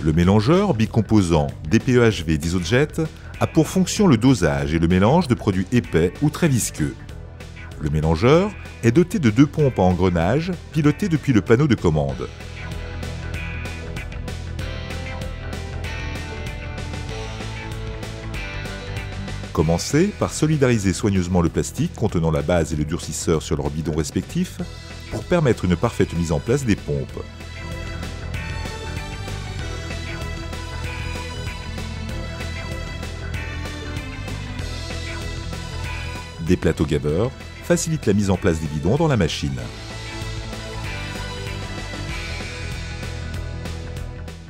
Le mélangeur bicomposant DPEHV d'Isojet a pour fonction le dosage et le mélange de produits épais ou très visqueux. Le mélangeur est doté de 2 pompes à engrenage pilotées depuis le panneau de commande. Commencez par solidariser soigneusement le plastique contenant la base et le durcisseur sur leurs bidons respectifs pour permettre une parfaite mise en place des pompes. Des plateaux gaveurs facilitent la mise en place des bidons dans la machine.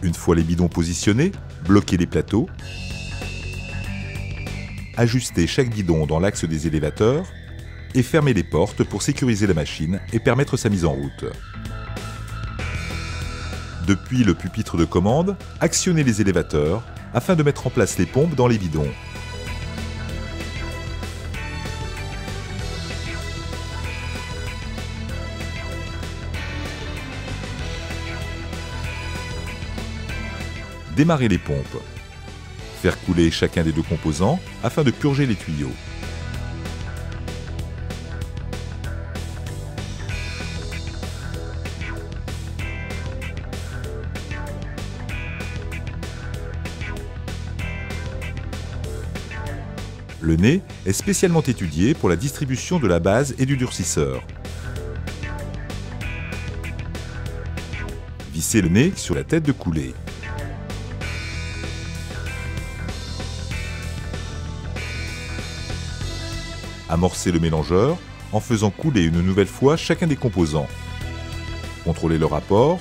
Une fois les bidons positionnés, bloquez les plateaux. Ajustez chaque bidon dans l'axe des élévateurs et fermez les portes pour sécuriser la machine et permettre sa mise en route. Depuis le pupitre de commande, actionnez les élévateurs afin de mettre en place les pompes dans les bidons. Démarrez les pompes. Faire couler chacun des 2 composants afin de purger les tuyaux. Le nez est spécialement étudié pour la distribution de la base et du durcisseur. Vissez le nez sur la tête de coulée. Amorcez le mélangeur en faisant couler une nouvelle fois chacun des composants. Contrôlez le rapport.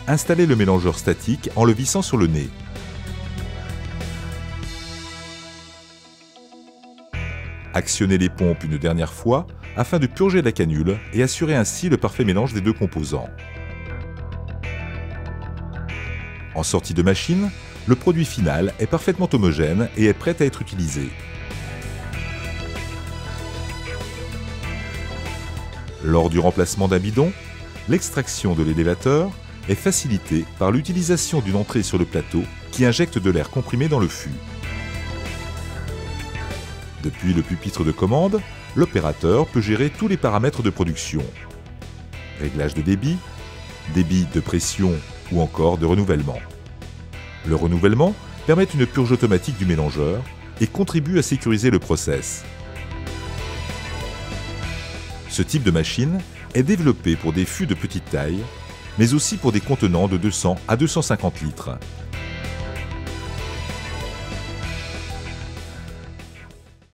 Installez le mélangeur statique en le vissant sur le nez. Actionnez les pompes une dernière fois afin de purger la canule et assurer ainsi le parfait mélange des 2 composants. En sortie de machine, le produit final est parfaitement homogène et est prêt à être utilisé. Lors du remplacement d'un bidon, l'extraction de l'élévateur est facilitée par l'utilisation d'une entrée sur le plateau qui injecte de l'air comprimé dans le fût. Depuis le pupitre de commande, l'opérateur peut gérer tous les paramètres de production. Réglage de débit, débit de pression ou encore de renouvellement. Le renouvellement permet une purge automatique du mélangeur et contribue à sécuriser le process. Ce type de machine est développé pour des fûts de petite taille, mais aussi pour des contenants de 200 à 250 litres.